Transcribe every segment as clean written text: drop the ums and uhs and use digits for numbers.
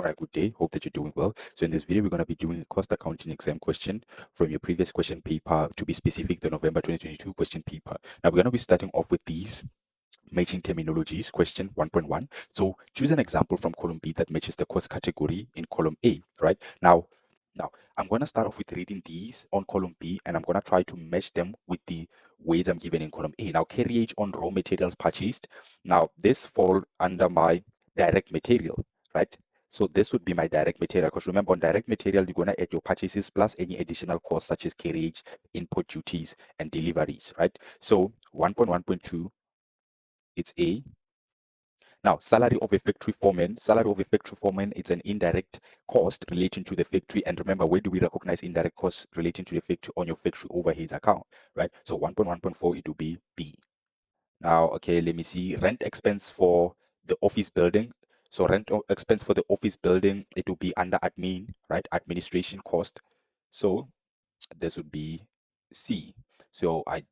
All right, good day. Hope that you're doing well. So in this video, we're going to be doing a cost accounting exam question from your previous question paper, to be specific, the November 2022 question paper. Now we're going to be starting off with these matching terminologies, question 1.1. So choose an example from column B that matches the cost category in column A, right? Now, I'm going to start off with reading these on column B, and I'm going to try to match them with the weights I'm given in column A. Now, carriage on raw materials purchased. Now, this fall under my direct material, right? So this would be my direct material, because remember, on direct material, you're going to add your purchases plus any additional costs such as carriage, input duties, and deliveries, right? So 1.1.2, it's A. Now, salary of a factory foreman. Salary of a factory foreman, it's an indirect cost relating to the factory. And remember, where do we recognize indirect costs relating to the factory? On your factory overheads account, right? So 1.1.4, it will be B. Now, okay, let me see. Rent expense for the office building. So expense for the office building, it will be under admin, right? Administration cost. So this would be C. So A,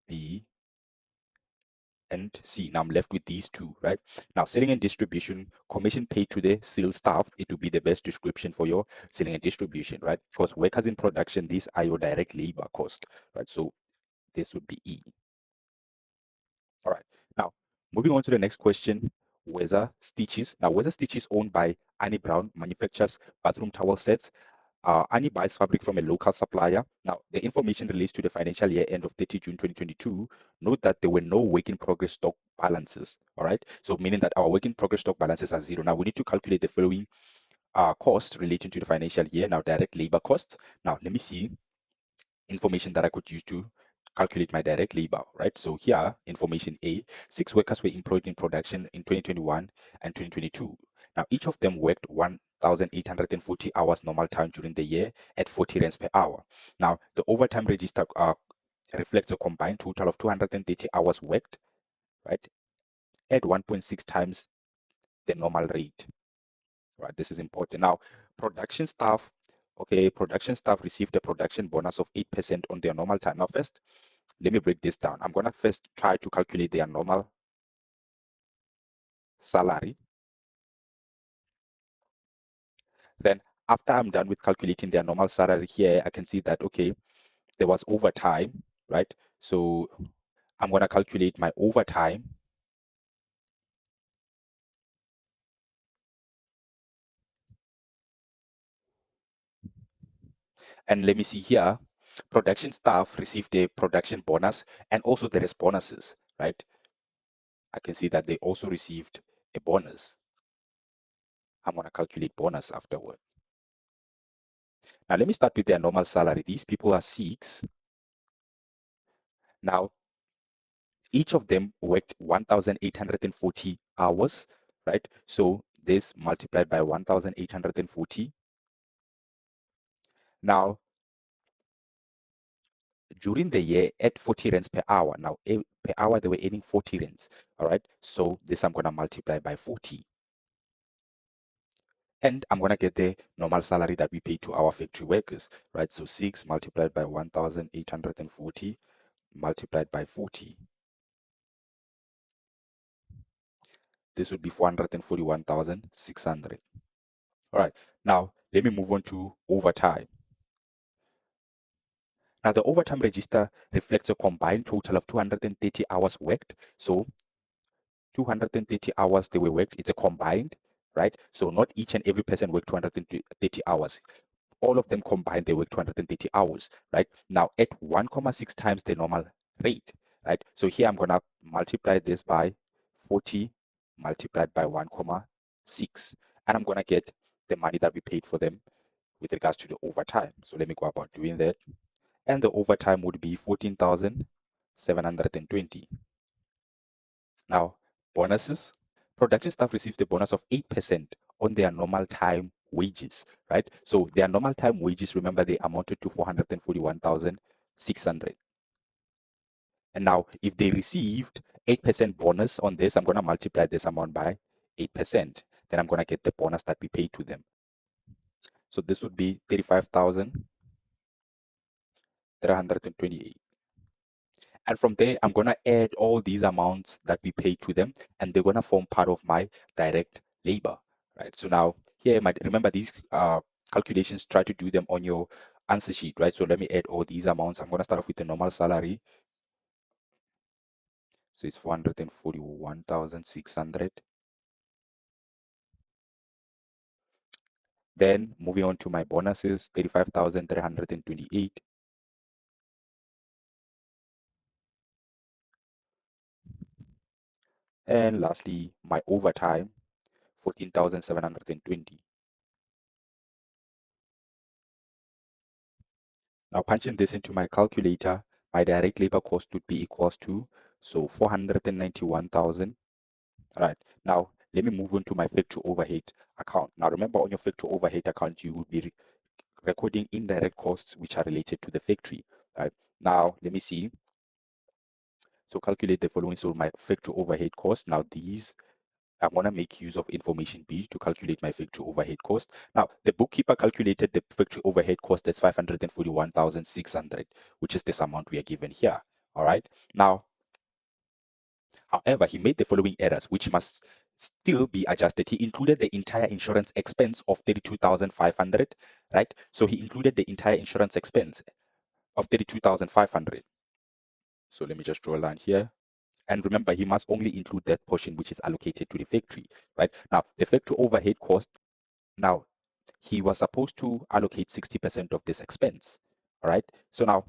B, and C. Now I'm left with these two, right? Now, selling and distribution, commission paid to the sales staff, it will be the best description for your selling and distribution, right? Because workers in production, these are your direct labor cost, right? So this would be E. All right. Now, moving on to the next question, Weather Stitches. Now, Weather Stitches, owned by Annie Brown, manufactures bathroom towel sets. Annie buys fabric from a local supplier. Now, the information relates to the financial year end of 30 June 2022. Note that there were no work in progress stock balances. All right. So, meaning that our work in progress stock balances are zero. Now, we need to calculate the following costs relating to the financial year. Now, direct labor costs. Now, let me see information that I could use to calculate my direct labor, right? So here, information A, 6 workers were employed in production in 2021 and 2022. Now, each of them worked 1,840 hours normal time during the year at 40 rands per hour. Now, the overtime register reflects a combined total of 230 hours worked, right, at 1.6 times the normal rate, right? This is important. Now, production staff, okay, production staff received a production bonus of 8% on their normal time. Now, first, let me break this down. I'm going to first try to calculate their normal salary. Then after I'm done with calculating their normal salary here, I can see that, okay, there was overtime, right? So I'm going to calculate my overtime. And let me see here, production staff received a production bonus, and also there is bonuses, right? I can see that they also received a bonus. I'm going to calculate bonus afterward. Now, let me start with their normal salary. These people are 6. Now, each of them worked 1,840 hours, right? So this multiplied by 1,840. Now, during the year at 40 rands per hour. Now, per hour, they were earning 40 rands, all right? So this I'm going to multiply by 40. And I'm going to get the normal salary that we pay to our factory workers, right? So 6 multiplied by 1,840 multiplied by 40. This would be 441,600. All right, now let me move on to overtime. Now the overtime register reflects a combined total of 230 hours worked. So 230 hours they were worked, it's a combined, right? So not each and every person worked 230 hours. All of them combined, they work 230 hours, right? Now at 1.6 times the normal rate, right? So here I'm gonna multiply this by 40 multiplied by 1.6, and I'm gonna get the money that we paid for them with regards to the overtime. So let me go about doing that. And the overtime would be 14,720. Now, bonuses. Production staff receives the bonus of 8% on their normal time wages, right? So their normal time wages, remember, they amounted to 441,600. And now, if they received 8% bonus on this, I'm going to multiply this amount by 8%. Then I'm going to get the bonus that we paid to them. So this would be 35,328. And from there, I'm going to add all these amounts that we paid to them, and they're going to form part of my direct labor, right? So now here, might remember these calculations, try to do them on your answer sheet, right? So let me add all these amounts. I'm going to start off with the normal salary. So it's 441,600. Then moving on to my bonuses, 35,328. And lastly, my overtime, 14,720. Now punching this into my calculator, my direct labor cost would be equals to, so 491,000. Right. Now let me move on to my factory overhead account. Now remember, on your factory overhead account, you will be recording indirect costs which are related to the factory. Right. Now let me see. So calculate the following. So my factory overhead cost. Now these, I want to make use of information B to calculate my factory overhead cost. Now, the bookkeeper calculated the factory overhead cost as 541,600, which is this amount we are given here. All right. Now, however, he made the following errors, which must still be adjusted. He included the entire insurance expense of 32,500, right? So he included the entire insurance expense of 32,500. So let me just draw a line here. And remember, he must only include that portion which is allocated to the factory, right? Now, the factory overhead cost, now he was supposed to allocate 60% of this expense. All right. So now,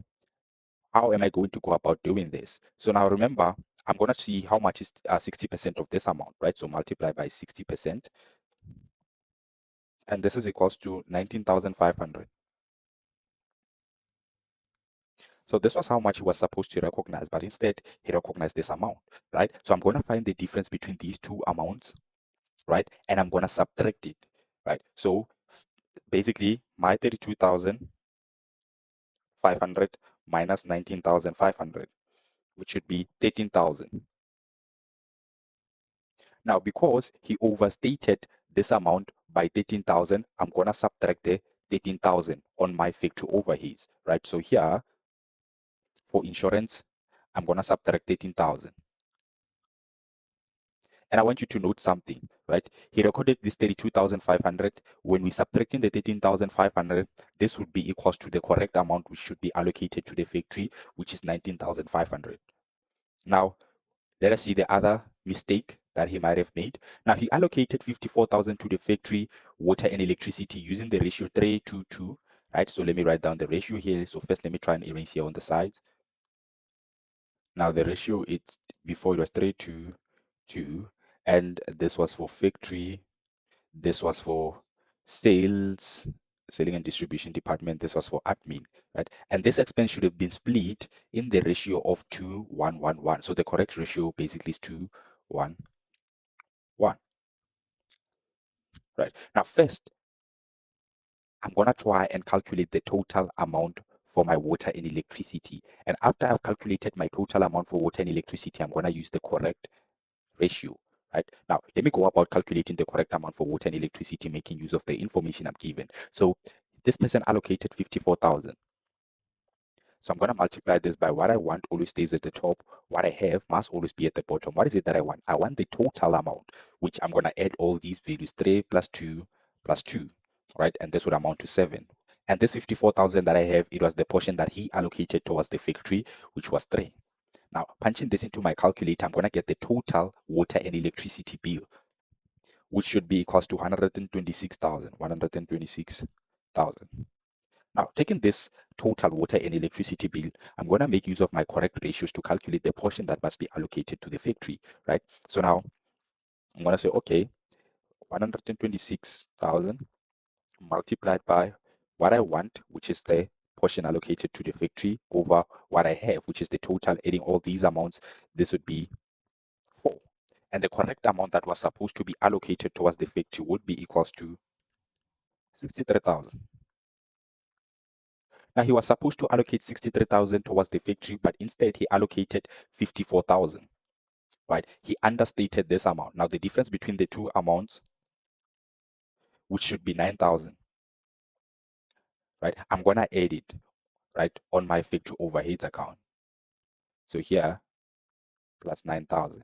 how am I going to go about doing this? So now remember, I'm going to see how much is 60% of this amount, right? So multiply by 60%, and this is equals to 19,500. So this was how much he was supposed to recognize, but instead he recognized this amount, right? So I'm going to find the difference between these two amounts, right? And I'm going to subtract it, right? So basically, my 32,500 minus 19,500, which should be 13,000. Now, because he overstated this amount by 13,000, I'm going to subtract the 13,000 on my factory overheads, right? So here, for insurance, I'm going to subtract 13,000. And I want you to note something, right? He recorded this 32,500. When we subtracting the 13,500, this would be equals to the correct amount which should be allocated to the factory, which is 19,500. Now, let us see the other mistake that he might have made. Now, he allocated 54,000 to the factory water and electricity using the ratio 3:2, right? So let me write down the ratio here. So first, let me try and erase here on the sides. Now, the ratio, it before it was 3:2, and this was for factory. This was for sales, selling and distribution department. This was for admin, right? And this expense should have been split in the ratio of 2:1:1:1. So the correct ratio basically is 2:1:1, right? Now, first, I'm gonna try and calculate the total amount for my water and electricity. And after I've calculated my total amount for water and electricity, I'm gonna use the correct ratio, right? Now, let me go about calculating the correct amount for water and electricity, making use of the information I'm given. So this person allocated 54,000. So I'm going to multiply this by what I want always stays at the top. What I have must always be at the bottom. What is it that I want? I want the total amount, which I'm going to add all these values, 3 plus 2 plus 2, right? And this would amount to 7. And this 54,000 that I have, it was the portion that he allocated towards the factory, which was 3. Now, punching this into my calculator, I'm going to get the total water and electricity bill, which should be equals to 126,000. 126,000. Now, taking this total water and electricity bill, I'm going to make use of my correct ratios to calculate the portion that must be allocated to the factory, right? So now I'm going to say, okay, 126,000 multiplied by what I want, which is the portion allocated to the factory, over what I have, which is the total, adding all these amounts. This would be 4. And the correct amount that was supposed to be allocated towards the factory would be equals to 63,000. Now, he was supposed to allocate 63,000 towards the factory, but instead he allocated 54,000, right? He understated this amount. Now, the difference between the two amounts, which should be 9,000, right? I'm going to add it, right, on my factory overheads account. So here, plus 9,000.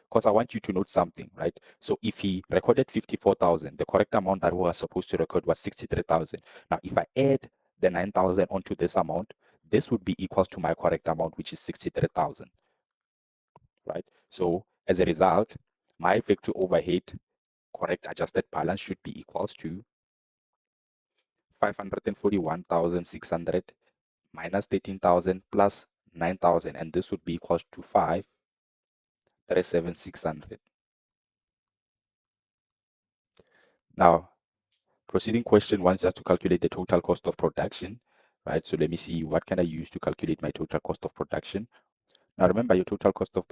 because I want you to note something, right? So if he recorded 54,000, the correct amount that we were supposed to record was 63,000. Now, if I add the 9,000 onto this amount, this would be equals to my correct amount, which is 63,000, right? So as a result, my factory overhead correct adjusted balance should be equals to 541,600 minus 13,000 plus 9,000, and this would be equals to 537,600. Now, proceeding question wants us to calculate the total cost of production, right? So let me see, what can I use to calculate my total cost of production? Now, remember your total cost of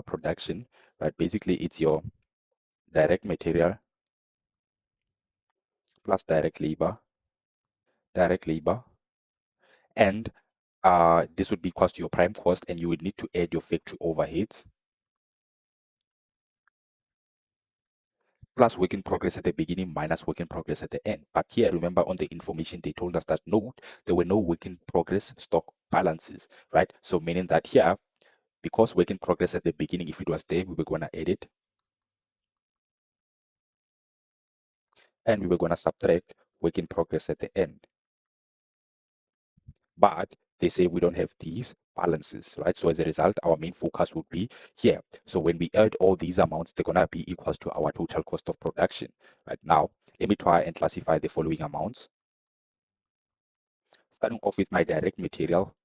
production, right? Basically, it's your direct material plus direct labor, and this would be equals to your prime cost, and you would need to add your factory overheads plus work in progress at the beginning minus work in progress at the end. But here, remember on the information, they told us that note, there were no work in progress stock balances, right? So meaning that here, because work in progress at the beginning, if it was there, we were going to add it, and we were going to subtract work in progress at the end. But they say we don't have these balances, right? So as a result, our main focus would be here. So when we add all these amounts, they're going to be equals to our total cost of production. Right now, let me try and classify the following amounts. Starting off with my direct material,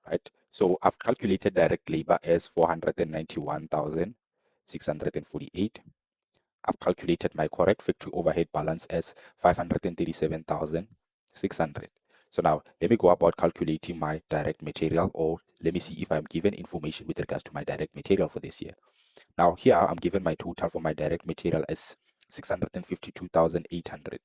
right? So I've calculated direct labor as 491,648. I've calculated my correct factory overhead balance as 537,600. So now let me go about calculating my direct material, or let me see if I'm given information with regards to my direct material for this year. Now here I'm given my total for my direct material as 652,800.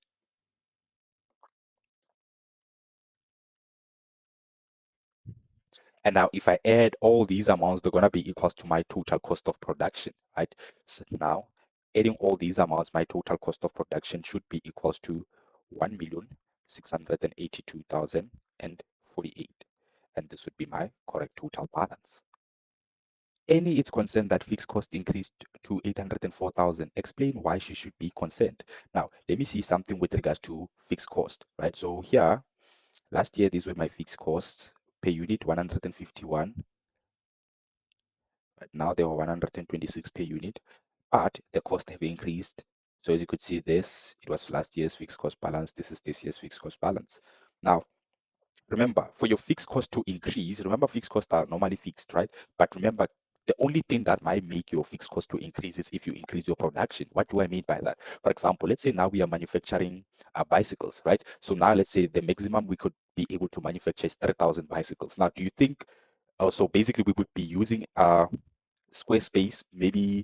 And now if I add all these amounts, they're going to be equals to my total cost of production, right? So now adding all these amounts, my total cost of production should be equals to 1,682,048. And this would be my correct total balance. Annie is concerned that fixed cost increased to 804,000. Explain why she should be concerned. Now, let me see something with regards to fixed cost, right? So here, last year, these were my fixed costs per unit, 151. Right now, they were 126 per unit, but the cost have increased. So as you could see this, it was last year's fixed cost balance. This is this year's fixed cost balance. Now, remember, for your fixed cost to increase, remember fixed costs are normally fixed, right? But remember, the only thing that might make your fixed cost to increase is if you increase your production. What do I mean by that? For example, let's say now we are manufacturing bicycles, right? So now let's say the maximum we could be able to manufacture is 3,000 bicycles. Now, do you think, so basically we would be using square space, maybe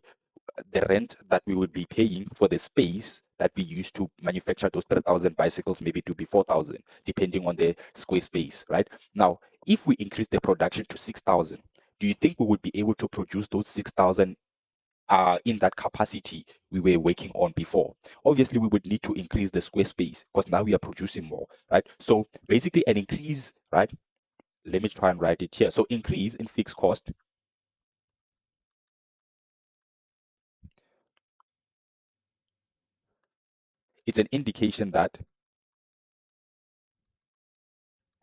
the rent that we would be paying for the space that we use to manufacture those 3,000 bicycles maybe to be 4,000, depending on the square space, right? Now, if we increase the production to 6,000, do you think we would be able to produce those 6,000 in that capacity we were working on before? Obviously, we would need to increase the square space because now we are producing more, right? So basically an increase, right? Let me try and write it here. So increase in fixed cost, it's an indication that,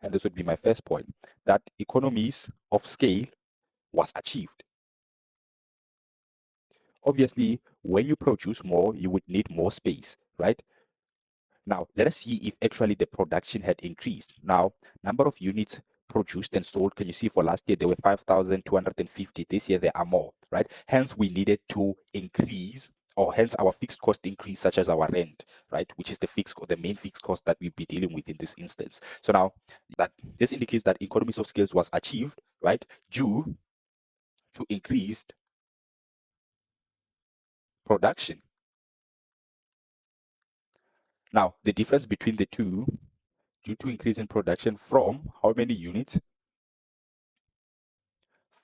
and this would be my first point, that economies of scale was achieved. Obviously, when you produce more, you would need more space, right? Now, let us see if actually the production had increased. Now, number of units produced and sold, can you see for last year there were 5,250. This year there are more, right? Hence, we needed to increase, or hence our fixed cost increase, such as our rent, right? Which is the fixed, the main fixed cost that we'll be dealing with in this instance. So now that this indicates that economies of scales was achieved, right? Due to increased production. Now, the difference between the two, due to increase in production from how many units?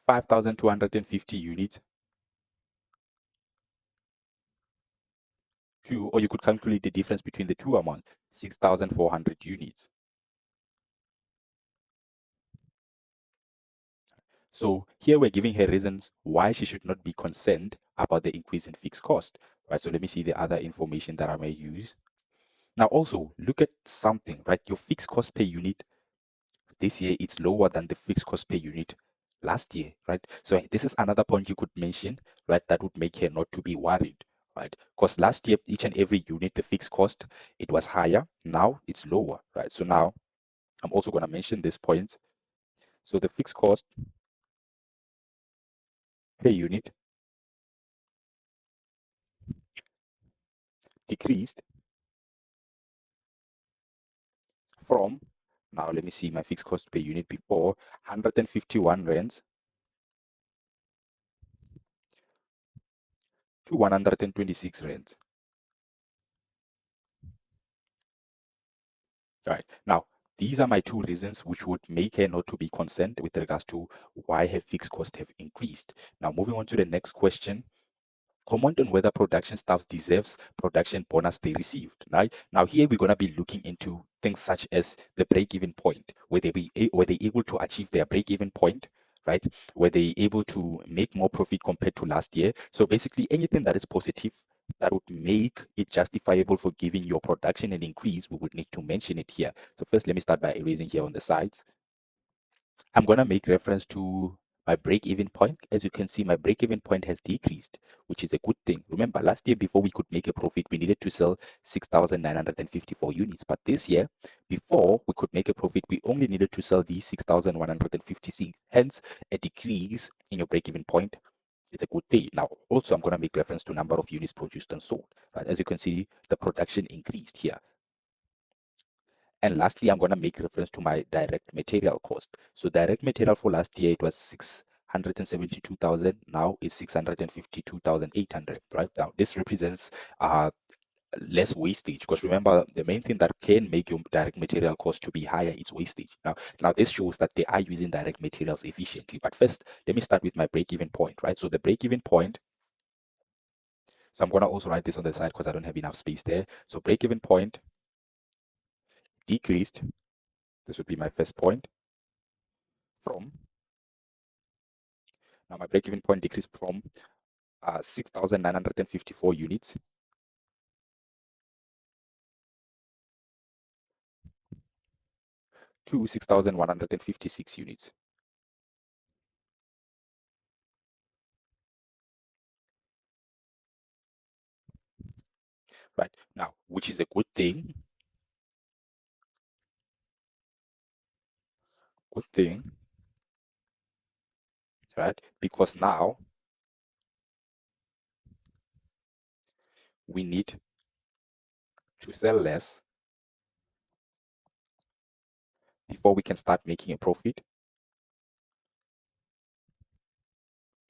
5,250 units to, or you could calculate the difference between the two amounts, 6,400 units. So here we're giving her reasons why she should not be concerned about the increase in fixed cost, right? So let me see the other information that I may use. Now also look at something, right? Your fixed cost per unit this year it's lower than the fixed cost per unit last year, right? So this is another point you could mention, right? That would make her not to be worried, right? Because last year each and every unit, the fixed cost, it was higher. Now it's lower, right? So now I'm also going to mention this point. So the fixed cost per unit decreased from, now let me see my fixed cost per unit before, 151 rands to 126 rands. Right. Now, these are my two reasons which would make her not to be concerned with regards to why her fixed costs have increased. Now, moving on to the next question. Comment on whether production staff deserves production bonus they received. Right now, here we're going to be looking into things such as the break-even point. Were they able to achieve their break-even point? Right? Were they able to make more profit compared to last year? So basically, anything that is positive that would make it justifiable for giving your production an increase, we would need to mention it here. So first, let me start by erasing here on the sides. I'm going to make reference to my break-even point. As you can see, my break-even point has decreased, which is a good thing. Remember, last year, before we could make a profit, we needed to sell 6,954 units. But this year, before we could make a profit, we only needed to sell these 6,156. Hence, a decrease in your break-even point. It's a good thing. Now, also, I'm going to make reference to number of units produced and sold. Right? As you can see, the production increased here. And lastly, I'm going to make reference to my direct material cost. So direct material for last year, it was 672,000. Now it's 652,800, right? Now this represents less wastage, because remember, the main thing that can make your direct material cost to be higher is wastage. Now this shows that they are using direct materials efficiently. But first, let me start with my break-even point, right? So the break-even point, so I'm going to also write this on the side because I don't have enough space there. So break-even point decreased. This would be my first point from, now my break-even point decreased from 6,954 units to 6,156 units. Right now, which is a good thing. Good thing, right? Because now we need to sell less before we can start making a profit,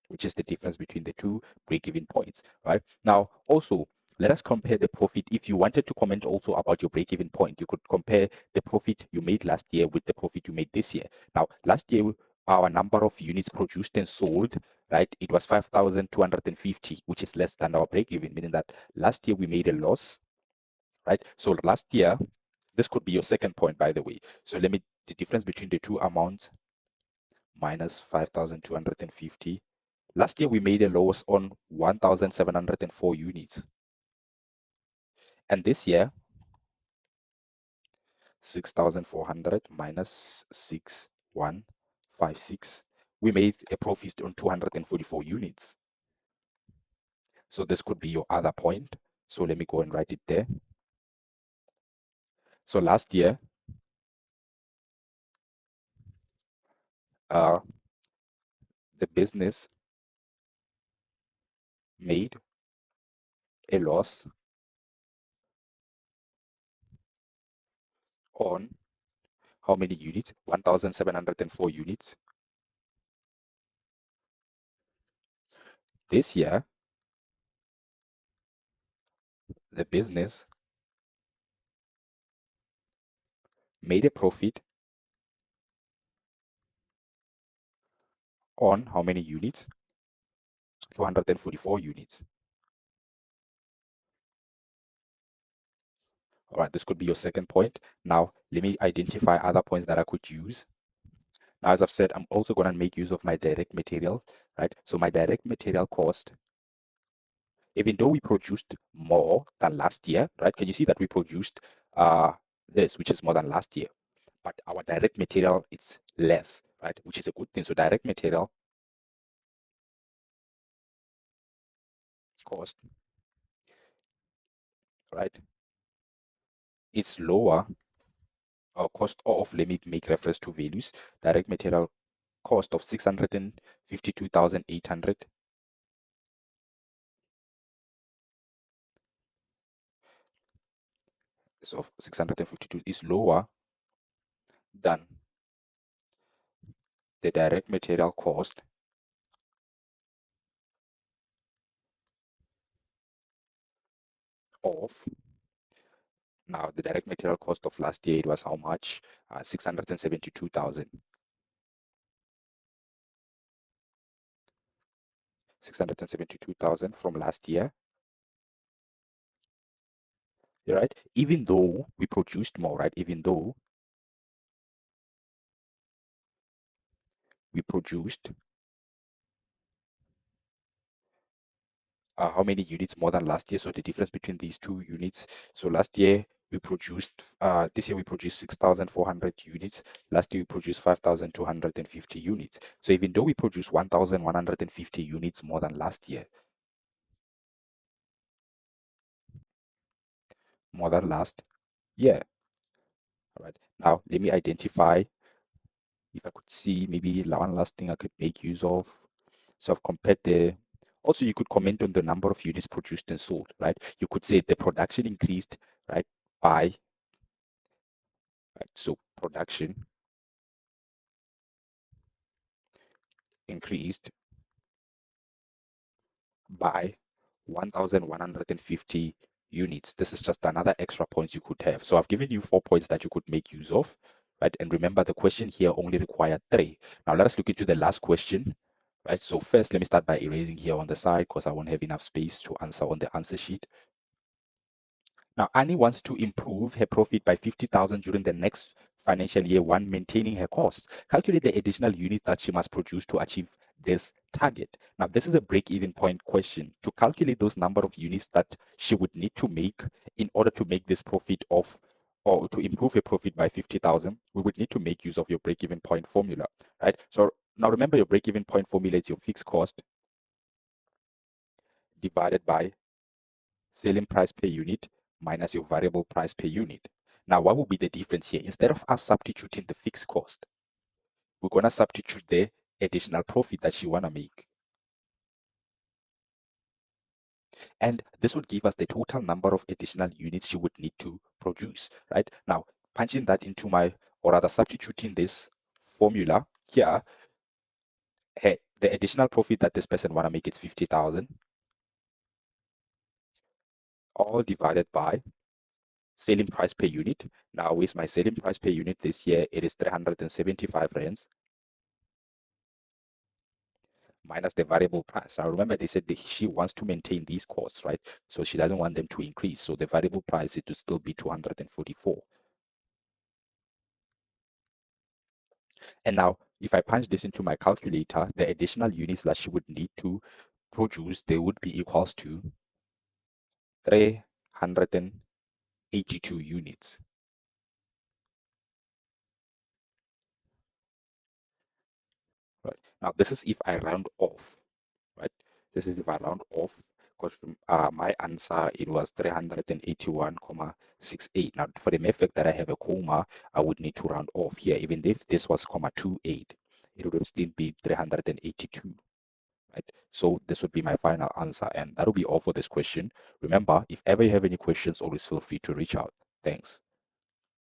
which is the difference between the two break-even points, right? Now, also, let us compare the profit. If you wanted to comment also about your break-even point, you could compare the profit you made last year with the profit you made this year. Now, last year, our number of units produced and sold, right, it was 5,250, which is less than our break-even, meaning that last year we made a loss, right? So last year, this could be your second point, by the way. So let me, the difference between the two amounts minus 5,250. Last year, we made a loss on 1,704 units. And this year, 6,400 minus 6,156, we made a profit on 244 units. So this could be your other point. So let me go and write it there. So last year, the business made a loss on how many units? 1,704 units. This year, the business made a profit on how many units? 244 units. All right, this could be your second point. Now, let me identify other points that I could use. Now, as I've said, I'm also going to make use of my direct material, right? So my direct material cost, even though we produced more than last year, right? Can you see that we produced this, which is more than last year, but our direct material it's less, right? Which is a good thing. So direct material cost, right? It's lower or cost of, let me make reference to values. Direct material cost of 652,800. So 652 is lower than the direct material cost of, now the direct material cost of last year, it was how much? 672,000. 672,000 from last year, right? Even though we produced more, right? Even though we produced how many units more than last year? So the difference between these two units. So last year we produced, this year we produced 6,400 units. Last year we produced 5,250 units. So even though we produced 1,150 units more than last year, more than last year. All right. Now let me identify if I could see maybe one last thing I could make use of. So I've compared the, also you could comment on the number of units produced and sold, right? You could say the production increased, right, by, right, so production increased by 1,150 units. This is just another extra points you could have. So I've given you 4 points that you could make use of, right? And remember the question here only required 3. Now let us look into the last question, right? So first, let me start by erasing here on the side because I won't have enough space to answer on the answer sheet. Now, Annie wants to improve her profit by 50,000 during the next financial year while maintaining her costs. Calculate the additional units that she must produce to achieve this target. Now, this is a break-even point question. To calculate those number of units that she would need to make in order to make this profit of, or to improve her profit by 50,000, we would need to make use of your break-even point formula, right? So now remember your break-even point formula is your fixed cost divided by selling price per unit minus your variable price per unit. Now, what will be the difference here? Instead of us substituting the fixed cost, we're going to substitute the additional profit that you want to make. And this would give us the total number of additional units you would need to produce, right? Now, punching that into my, or rather substituting this formula here, hey, the additional profit that this person want to make is 50,000, all divided by selling price per unit. Now, with my selling price per unit this year, it is 375 rands minus the variable price. Now, remember, they said she wants to maintain these costs, right? So she doesn't want them to increase. So the variable price is to still be 244. And now, if I punch this into my calculator, the additional units that she would need to produce, they would be equals to 382 units. Right. Now, this is if I round off, right? This is if I round off, because my answer, it was 381,68. Now, for the mere fact that I have a comma, I would need to round off here. Even if this was comma 28, it would still be 382. Right? So this would be my final answer, and that will be all for this question. Remember, if ever you have any questions, always feel free to reach out. Thanks.